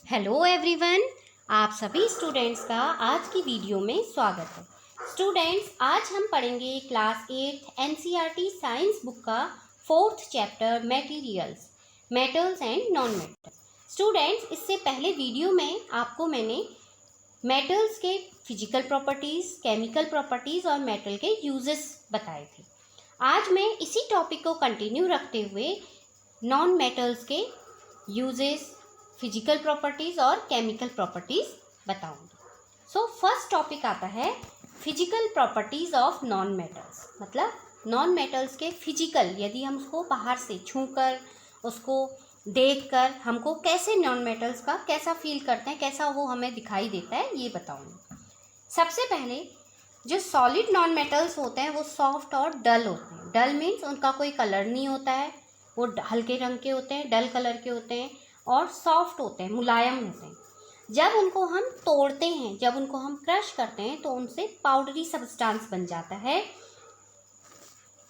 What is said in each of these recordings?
Hello everyone, आप सभी students का आज की वीडियो में स्वागत है। स्टूडेंट्स, आज हम पढ़ेंगे क्लास 8 एनसीईआरटी साइंस बुक का 4th chapter materials, metals and non metals. Students, इससे पहले वीडियो में आपको मैंने मेटल्स के फिजिकल प्रॉपर्टीज़, केमिकल प्रॉपर्टीज़ और मेटल के यूजेस बताए थे। आज मैं इसी टॉपिक को कंटिन्यू रखते हुए नॉन मेटल्स के यूजेस, फिजिकल प्रॉपर्टीज़ और केमिकल प्रॉपर्टीज़ बताऊंगी। सो फर्स्ट टॉपिक आता है physical properties of non metals. मतलब नॉन मेटल्स के फिजिकल, यदि हम उसको बाहर से छूकर, उसको देखकर हमको कैसे नॉन मेटल्स का कैसा फील करते हैं, कैसा वो हमें दिखाई देता है, ये बताऊंगी। सबसे पहले जो सॉलिड नॉन मेटल्स होते हैं वो सॉफ्ट और डल होते हैं। डल मीन्स उनका कोई कलर नहीं होता है, वो हल्के रंग के होते हैं, डल कलर के होते हैं और सॉफ्ट होते हैं, मुलायम होते हैं। जब उनको हम तोड़ते हैं, जब उनको हम क्रश करते हैं तो उनसे पाउडरी सब्सटेंस बन जाता है।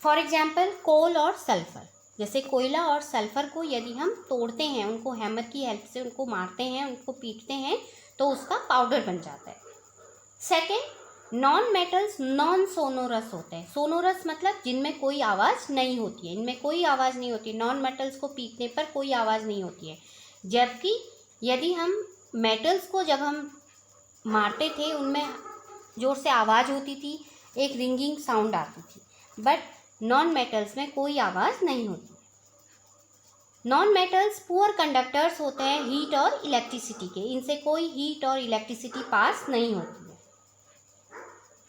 फॉर एग्जांपल कोल और सल्फर, जैसे कोयला और सल्फर को यदि हम तोड़ते हैं, उनको हैमर की हेल्प से उनको मारते हैं, उनको पीटते हैं तो उसका पाउडर बन जाता है। Second, non metals non sonorous होते हैं। सोनोरस मतलब जिनमें कोई आवाज़ नहीं होती है, इनमें कोई आवाज़ नहीं होती। नॉन मेटल्स को पीटने पर कोई आवाज़ नहीं होती है, जबकि यदि हम मेटल्स को जब हम मारते थे उनमें ज़ोर से आवाज़ होती थी, एक रिंगिंग साउंड आती थी, बट नॉन मेटल्स में कोई आवाज़ नहीं होती। नॉन मेटल्स पुअर कंडक्टर्स होते हैं हीट और इलेक्ट्रिसिटी के, इनसे कोई हीट और इलेक्ट्रिसिटी पास नहीं होती है।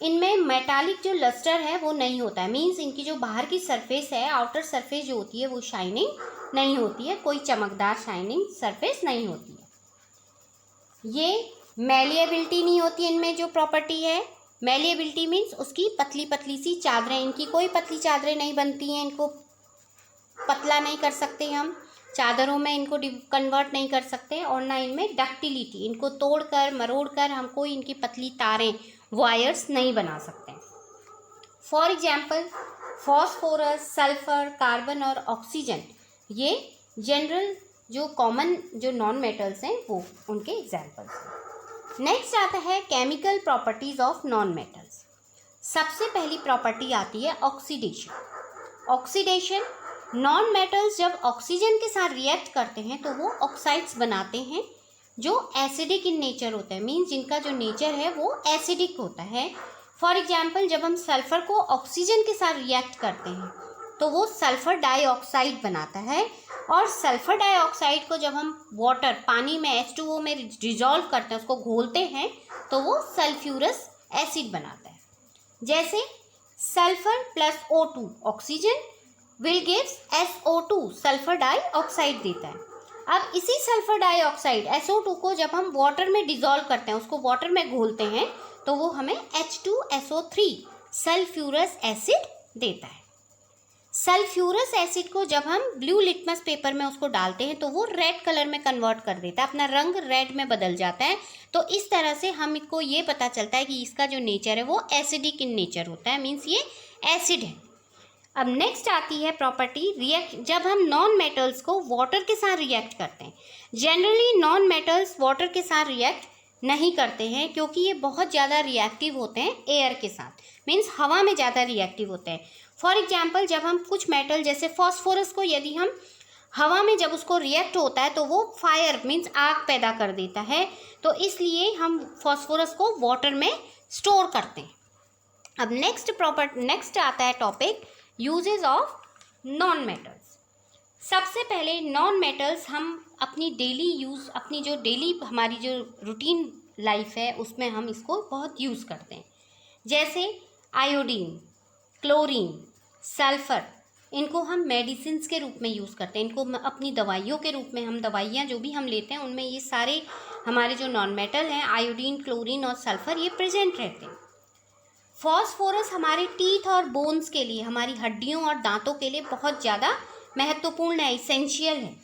इनमें मेटालिक जो लस्टर है वो नहीं होता है, मींस इनकी जो बाहर की सरफेस है, आउटर सरफेस जो होती है वो शाइनिंग नहीं होती है, कोई चमकदार शाइनिंग सरफेस नहीं होती है। ये मेलिएबिलिटी नहीं होती इनमें, जो प्रॉपर्टी है मेलिएबिलिटी मीन्स उसकी पतली पतली सी चादरें, इनकी कोई पतली चादरें नहीं बनती हैं, इनको पतला नहीं कर सकते हम, चादरों में इनको कन्वर्ट नहीं कर सकते। और ना इनमें डक्टिलिटी, इनको तोड़कर मरोड़कर हम कोई इनकी पतली तारें, वायर्स नहीं बना सकते। For example phosphorus, sulphur, carbon और ऑक्सीजन, ये जनरल जो कॉमन जो नॉन मेटल्स हैं वो उनके एग्जाम्पल्स हैं। नेक्स्ट आता है chemical properties of non metals. सबसे पहली प्रॉपर्टी आती है ऑक्सीडेशन। ऑक्सीडेशन, नॉन मेटल्स जब ऑक्सीजन के साथ रिएक्ट करते हैं तो वो ऑक्साइड्स बनाते हैं जो एसिडिक इन नेचर होता है, मीन्स जिनका जो नेचर है वो एसिडिक होता है। फॉर एग्जाम्पल जब हम सल्फर को ऑक्सीजन के साथ रिएक्ट करते हैं तो वो सल्फर डाइऑक्साइड बनाता है, और सल्फर डाइऑक्साइड को जब हम वाटर, पानी में H2O में डिजॉल्व करते हैं, उसको घोलते हैं तो वो सल्फ्यूरस एसिड बनाता है। जैसे sulphur plus O2 oxygen will gives SO2, sulphur dioxide देता है। अब इसी सल्फर डाइऑक्साइड SO2 को जब हम वाटर में डिजॉल्व करते हैं, उसको वाटर में घोलते हैं तो वो हमें H2SO3 सल्फ्यूरस एसिड देता है। सल्फ्यूरस एसिड को जब हम ब्लू लिटमस पेपर में उसको डालते हैं तो वो रेड कलर में कन्वर्ट कर देता है, अपना रंग रेड में बदल जाता है। तो इस तरह से हमको ये पता चलता है कि इसका जो नेचर है वो एसिडिक इन नेचर होता है, मीन्स ये एसिड है। अब नेक्स्ट आती है प्रॉपर्टी रिएक्ट, जब हम नॉन मेटल्स को वाटर के साथ रिएक्ट करते हैं। जनरली नॉन मेटल्स वाटर के साथ रिएक्ट नहीं करते हैं क्योंकि ये बहुत ज़्यादा रिएक्टिव होते हैं एयर के साथ, मीन्स हवा में ज़्यादा रिएक्टिव होते हैं। फॉर एग्जाम्पल जब हम कुछ मेटल जैसे फॉस्फोरस को यदि हम हवा में जब उसको रिएक्ट होता है तो वो फायर मीन्स आग पैदा कर देता है, तो इसलिए हम फॉस्फोरस को वाटर में स्टोर करते हैं। अब नेक्स्ट आता है topic uses of non metals. सबसे पहले नॉन मेटल्स हम अपनी डेली यूज़, अपनी जो डेली हमारी जो रूटीन लाइफ है उसमें हम इसको बहुत यूज़ करते हैं। जैसे आयोडीन, क्लोरीन, सल्फ़र, इनको हम मेडिसिन्स के रूप में यूज़ करते हैं, इनको अपनी दवाइयों के रूप में, हम दवाइयाँ जो भी हम लेते हैं उनमें ये सारे हमारे जो नॉन मेटल हैं आयोडीन, क्लोरीन और सल्फ़र, ये प्रेजेंट रहते हैं। फॉस्फोरस हमारे टीथ और बोन्स के लिए, हमारी हड्डियों और दांतों के लिए बहुत ज़्यादा महत्वपूर्ण है, इसेंशियल है।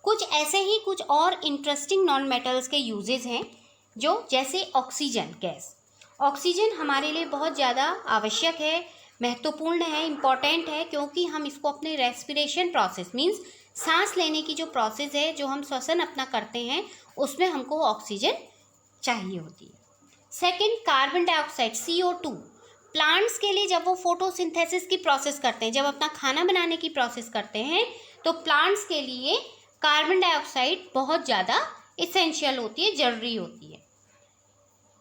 कुछ ऐसे ही कुछ और इंटरेस्टिंग नॉन मेटल्स के यूजेस हैं, जो जैसे ऑक्सीजन गैस। ऑक्सीजन हमारे लिए बहुत ज़्यादा आवश्यक है, महत्वपूर्ण है, इम्पॉर्टेंट है, क्योंकि हम इसको अपने रेस्पिरेशन प्रोसेस मीन्स सांस लेने की जो प्रोसेस है, जो हम श्वसन अपना करते हैं, उसमें हमको ऑक्सीजन चाहिए होती है। Second, carbon dioxide CO2। Plants के लिए जब वो फोटोसिंथेसिस की प्रोसेस करते हैं, जब अपना खाना बनाने की प्रोसेस करते हैं, तो प्लांट्स के लिए कार्बन डाइऑक्साइड बहुत ज़्यादा इसेंशियल होती है, जरूरी होती है।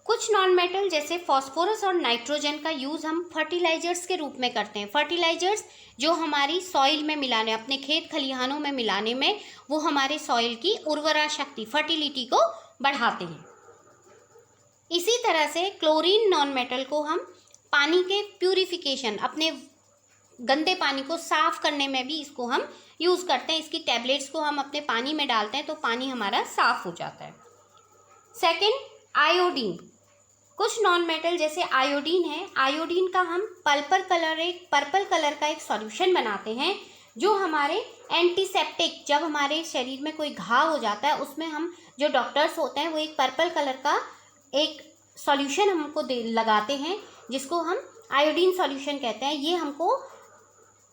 कुछ नॉन मेटल जैसे फॉस्फोरस और नाइट्रोजन का यूज़ हम फर्टिलाइजर्स के रूप में करते हैं। फर्टिलाइजर्स जो हमारी सॉइल में मिलाने, अपने खेत खलिहानों में मिलाने में, वो हमारे सॉइल की उर्वरा शक्ति, फर्टिलिटी को बढ़ाते हैं। इसी तरह से क्लोरीन नॉन मेटल को हम पानी के प्यूरिफिकेशन, अपने गंदे पानी को साफ करने में भी इसको हम यूज़ करते हैं। इसकी टैबलेट्स को हम अपने पानी में डालते हैं तो पानी हमारा साफ हो जाता है। Second, iodine. कुछ नॉन मेटल जैसे आयोडीन है, आयोडीन का हम पर्पल कलर का एक सॉल्यूशन बनाते हैं, जो हमारे एंटीसेप्टिक, जब हमारे शरीर में कोई घाव हो जाता है, उसमें हम जो डॉक्टर्स होते हैं वो एक पर्पल कलर का एक सॉल्यूशन हमको लगाते हैं, जिसको हम आयोडीन सॉल्यूशन कहते हैं। ये हमको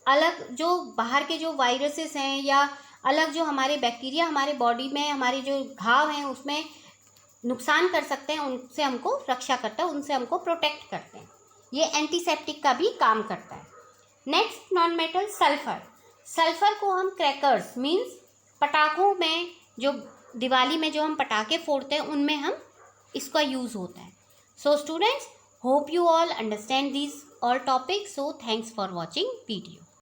अलग जो बाहर के जो वायरसेस हैं या अलग जो हमारे बैक्टीरिया हमारे बॉडी में, हमारे जो घाव हैं उसमें नुकसान कर सकते हैं, उनसे हमको रक्षा करता है, उनसे हमको प्रोटेक्ट करते हैं। ये एंटीसेप्टिक का भी काम करता है। Next non metal sulphur. Sulphur को हम क्रैकर्स मीन्स पटाखों में, जो दिवाली में जो हम पटाखे फोड़ते हैं, उनमें हम इसका यूज़ होता है। So students, hope you all understand this all topics. So thanks for watching video.